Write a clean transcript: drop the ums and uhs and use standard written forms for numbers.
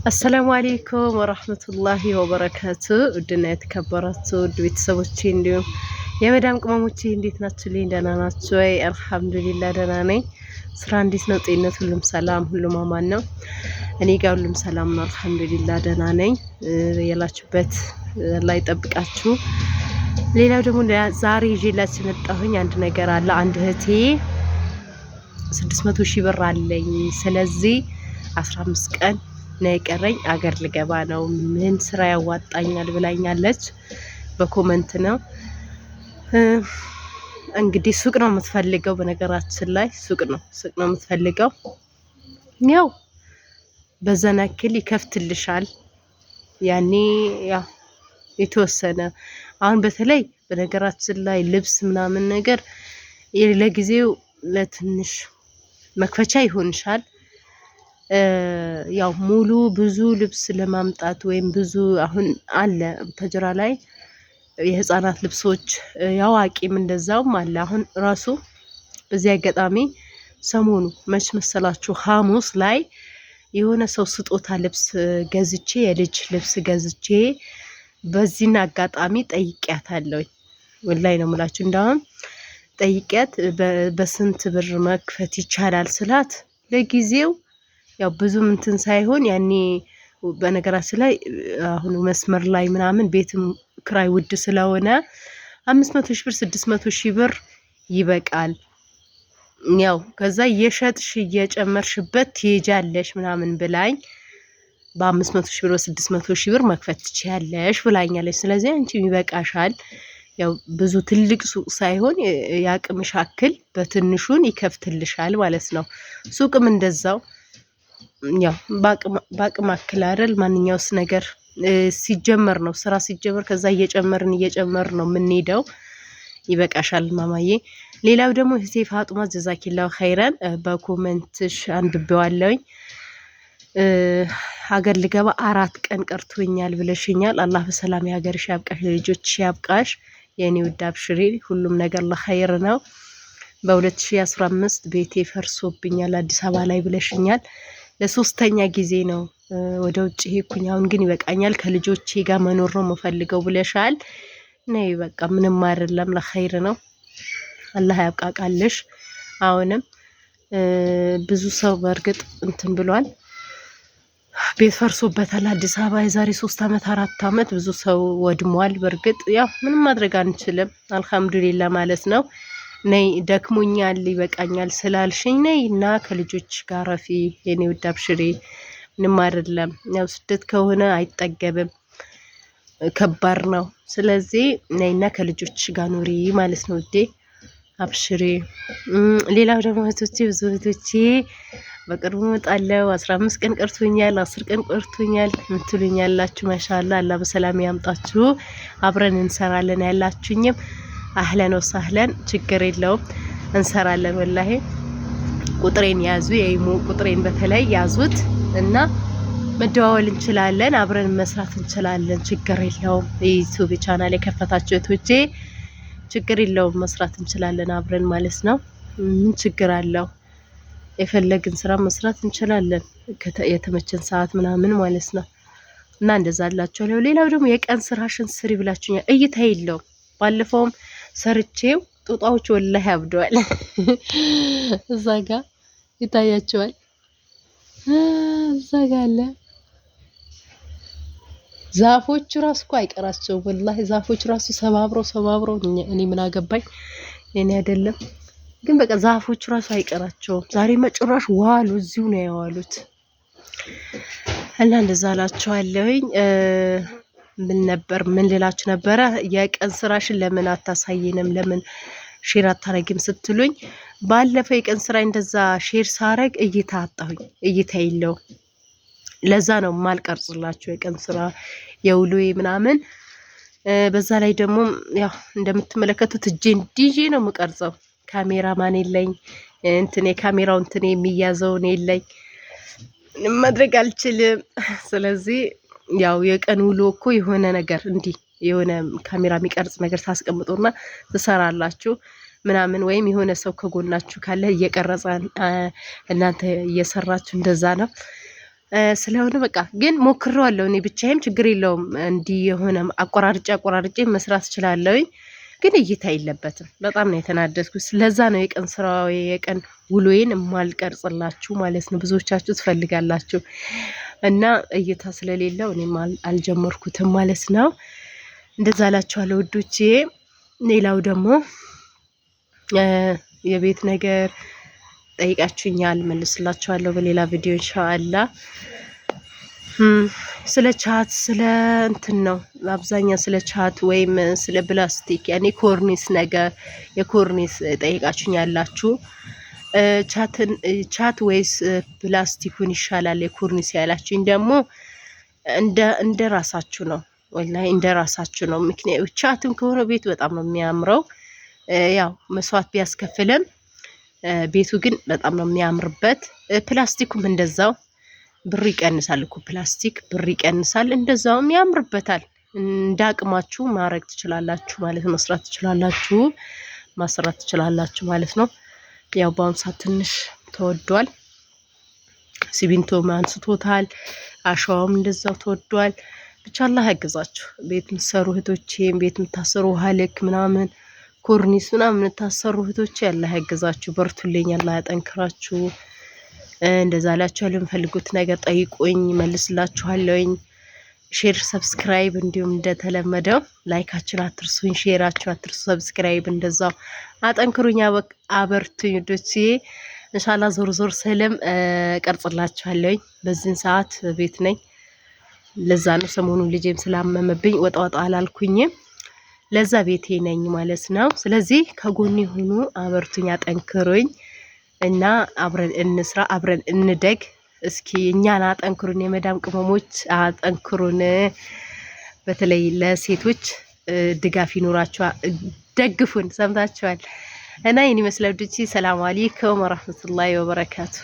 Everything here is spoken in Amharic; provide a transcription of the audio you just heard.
አሰላሙ አለይኩም ወራህመቱላሂ ወበረካቱ። ውድና የተከበራችሁ ውድ ቤተሰቦቼ እንዲሁም የመዳም ቅመሞቼ እንዴት ናችሁ? ልኝ ደህና ናችሁ ወይ? አልሐምዱሊላህ ደህና ነኝ። ስራ እንዴት ነው? ጤንነት ሁሉም ሰላም፣ ሁሉም አማን ነው። እኔ ጋር ሁሉም ሰላም ነው አልሐምዱሊላህ ደህና ነኝ። ያላችሁበት ላይ ጠብቃችሁ። ሌላው ደግሞ ዛሬ ይዤላችሁ የመጣሁኝ አንድ ነገር አለ። አንድ እህቴ 600 ሺህ ብር አለኝ፣ ስለዚህ 15 ቀን ነው የቀረኝ፣ አገር ልገባ ነው፣ ምን ስራ ያዋጣኛል ብላኛለች። በኮመንት ነው እንግዲህ። ሱቅ ነው የምትፈልገው፣ በነገራችን ላይ ሱቅ ነው የምትፈልገው። ያው በዘናክል ይከፍትልሻል ያኔ ያው የተወሰነ አሁን በተለይ በነገራችን ላይ ልብስ ምናምን ነገር ለጊዜው ለትንሽ መክፈቻ ይሆንሻል። ያው ሙሉ ብዙ ልብስ ለማምጣት ወይም ብዙ አሁን አለ ተጀራ ላይ የህፃናት ልብሶች ያዋቂም እንደዛውም አለ። አሁን ራሱ በዚህ አጋጣሚ ሰሞኑ መች መሰላችሁ ሐሙስ ላይ የሆነ ሰው ስጦታ ልብስ ገዝቼ የልጅ ልብስ ገዝቼ በዚህን አጋጣሚ ጠይቂያታለሁ። ወላይ ነው የምላችሁ። እንዳውም ጠይቂያት በስንት ብር መክፈት ይቻላል ስላት ለጊዜው ያው ብዙም እንትን ሳይሆን ያኔ በነገራችን ላይ አሁን መስመር ላይ ምናምን ቤትም ክራይ ውድ ስለሆነ 500 ሺህ ብር 600 ሺህ ብር ይበቃል። ያው ከዛ የሸጥሽ እየጨመርሽበት ትሄጃለሽ ምናምን ብላኝ በ500 ሺህ ብር በ600 ሺህ ብር መክፈት ትችያለሽ ብላኛለች። ስለዚህ አንቺ ይበቃሻል። ያው ብዙ ትልቅ ሱቅ ሳይሆን ያቅምሽ አክል በትንሹን ይከፍትልሻል ማለት ነው። ሱቅም እንደዛው ያው ባቅም አክል አይደል ማንኛውስ ነገር ሲጀመር ነው ስራ ሲጀመር ከዛ እየጨመርን ነው የምንሄደው። ይበቃሻል ማማዬ። ሌላው ደግሞ እህቴ ፋጡማ ጀዛኪላሁ ኸይረን በኮሜንትሽ አንብቤዋለሁኝ። ሀገር ልገባ 4 ቀን ቀርቶኛል ብለሽኛል። አላህ በሰላም የሀገርሽ ያብቃሽ፣ ለልጆችሽ ያብቃሽ የኔ ውድ አብሽሪ። ሁሉም ነገር ለኸይር ነው። በ2015 ቤቴ ፈርሶብኛል አዲስ አበባ ላይ ብለሽኛል። ለሶስተኛ ጊዜ ነው ወደ ውጭ ሄድኩኝ። አሁን ግን ይበቃኛል፣ ከልጆቼ ጋር መኖር ነው የምፈልገው ብለሻል። ነይ በቃ ምንም አይደለም፣ ለኸይር ነው። አላህ ያብቃቃልሽ። አሁንም ብዙ ሰው በእርግጥ እንትን ብሏል፣ ቤት ፈርሶበታል አዲስ አበባ የዛሬ 3 አመት 4 አመት ብዙ ሰው ወድሟል። በእርግጥ ያው ምንም ማድረግ አንችልም፣ አልሐምዱሊላህ ማለት ነው። ነይ ደክሞኛል ይበቃኛል ስላልሽኝ ነይ እና ከልጆች ጋር ረፊ የኔ ውድ አብሽሪ። ምንም አይደለም። ያው ስደት ከሆነ አይጠገብም፣ ከባድ ነው። ስለዚህ ነይና ከልጆች ጋር ኑሪ ማለት ነው ውዴ፣ አብሽሪ። ሌላው ደግሞ እህቶቼ ብዙ እህቶቼ በቅርቡ እመጣለሁ 15 ቀን ቀርቶኛል 10 ቀን ቀርቶኛል ምትሉኛላችሁ። ማሻአላ አላህ በሰላም ያምጣችሁ፣ አብረን እንሰራለን ያላችሁኝም አህለን ወሳህለን፣ ችግር የለውም እንሰራለን። ወላሂ ቁጥሬን ያዙ፣ የኢሞ ቁጥሬን በተለይ ያዙት እና መደዋወል እንችላለን፣ አብረን መስራት እንችላለን። ችግር የለውም። ዩቲዩብ ቻናል የከፈታችሁ እህቶቼ ችግር የለውም፣ መስራት እንችላለን አብረን ማለት ነው። ምን ችግር አለው? የፈለግን ስራ መስራት እንችላለን የተመቸን ሰዓት ምናምን ማለት ነው። እና እንደዛ አላችሁ። ሌላው ደግሞ የቀን ስራሽን ስሪ ብላችሁኛል። እይታ የለውም። ባለፈውም ሰርቼው ጦጣዎች ወላሂ አብደዋል። እዛ ጋር ይታያቸዋል። እዛ ጋር አለ። ዛፎቹ ራሱ እኮ አይቀራቸውም ወላሂ። ዛፎቹ ራሱ ሰባብረው እኔ ምን አገባኝ፣ እኔ አይደለም ግን በቃ ዛፎቹ ራሱ አይቀራቸውም። ዛሬ መጭራሽ ዋሉ፣ እዚሁ ነው የዋሉት። እና እንደዛ አላችኋለሁኝ። ምን ልላችሁ ነበረ? የቀን ስራሽን ለምን አታሳይንም፣ ለምን ሼር አታረጊም ስትሉኝ፣ ባለፈው የቀን ስራ እንደዛ ሼር ሳረግ እይታ አጣሁኝ፣ እይታ የለውም። ለዛ ነው ማልቀርጽላችሁ የቀን ስራ የውሎዬ ምናምን። በዛ ላይ ደግሞ ያው እንደምትመለከቱት እጄን ዲጄ ነው የምቀርጸው። ካሜራማን የለኝ፣ ካሜራው የሚያዘው የለኝ፣ ማድረግ አልችልም። ስለዚህ ያው የቀን ውሎ እኮ የሆነ ነገር እንዲህ የሆነ ካሜራ የሚቀርጽ ነገር ታስቀምጡና ትሰራላችሁ ምናምን፣ ወይም የሆነ ሰው ከጎናችሁ ካለ እየቀረጸ እናንተ እየሰራችሁ እንደዛ ነው። ስለሆነ በቃ ግን ሞክሬዋለሁ እኔ ብቻዬም ችግር የለውም እንዲህ የሆነ አቆራርጬ መስራት እችላለሁኝ። ግን እይታ የለበትም። በጣም ነው የተናደድኩት። ስለዛ ነው የቀን ስራው የቀን ውሎዬን የማልቀርጽላችሁ ማለት ነው። ብዙዎቻችሁ ትፈልጋላችሁ እና እይታ ስለሌለው እኔም አልጀመርኩትም ማለት ነው። እንደዛ እላችኋለሁ ውዶቼ። ሌላው ደግሞ የቤት ነገር ጠይቃችሁኛል፣ መልስላችኋለሁ በሌላ ቪዲዮ ኢንሻአላህ። ስለ ቻት ስለ እንትን ነው አብዛኛው ስለ ቻት ወይም ስለ ፕላስቲክ ያኔ ኮርኒስ ነገር የኮርኒስ ጠይቃችሁኝ ያላችሁ ቻት ወይስ ፕላስቲኩን ይሻላል የኮርኒስ ያላችሁኝ ደግሞ እንደ ራሳችሁ ነው። ወላሂ እንደ ራሳችሁ ነው። ምክንያቱም ቻትም ከሆነ ቤቱ በጣም ነው የሚያምረው። ያው መስዋዕት ቢያስከፍልም ቤቱ ግን በጣም ነው የሚያምርበት። ፕላስቲኩም እንደዛው ብር ይቀንሳል እኮ ፕላስቲክ ብር ይቀንሳል፣ እንደዛውም ያምርበታል። እንዳቅማችሁ ማድረግ ትችላላችሁ ማለት ነው። መስራት ትችላላችሁ፣ ማሰራት ትችላላችሁ ማለት ነው። ያው በአሁኑ ሰዓት ትንሽ ተወዷል። ሲሚንቶም አንስቶታል፣ አሸዋውም እንደዛው ተወዷል። ብቻ አላህ ያግዛችሁ። ቤት የምትሰሩ እህቶቼ፣ ቤት የምታሰሩ ውሃ ልክ ምናምን ኮርኒስ ምናምን የምታሰሩ እህቶቼ አላህ ያግዛችሁ፣ በርቱልኝ፣ አላህ ያጠንክራችሁ። እንደዛ ላችኋለሁ። የምፈልጉት ነገር ጠይቁኝ፣ መልስላችኋለሁኝ። ሼር፣ ሰብስክራይብ እንዲሁም እንደተለመደው ላይካችን አትርሱኝ፣ ሼራችሁ አትርሱ፣ ሰብስክራይብ እንደዛው አጠንክሩኝ፣ አበርቱኝ ውዶቼ። ኢንሻአላህ ዞር ስልም ቀርጽላችኋለሁኝ። በዚህን ሰዓት ቤት ነኝ። ለዛ ነው ሰሞኑን ልጄም ስላመመብኝ ወጣ አላልኩኝም። ለዛ ቤቴ ነኝ ማለት ነው። ስለዚህ ከጎኔ ሁኑ፣ አበርቱኝ፣ አጠንክሩኝ እና አብረን እንስራ፣ አብረን እንደግ። እስኪ እኛን አጠንክሩን፣ የመዳም ቅመሞች አጠንክሩን። በተለይ ለሴቶች ድጋፍ ይኖራችኋል፣ ደግፉን። ሰምታችኋል እና ይህን ይመስላል። ሰላም አለይኩም ወራህመቱላሂ ወበረካቱ።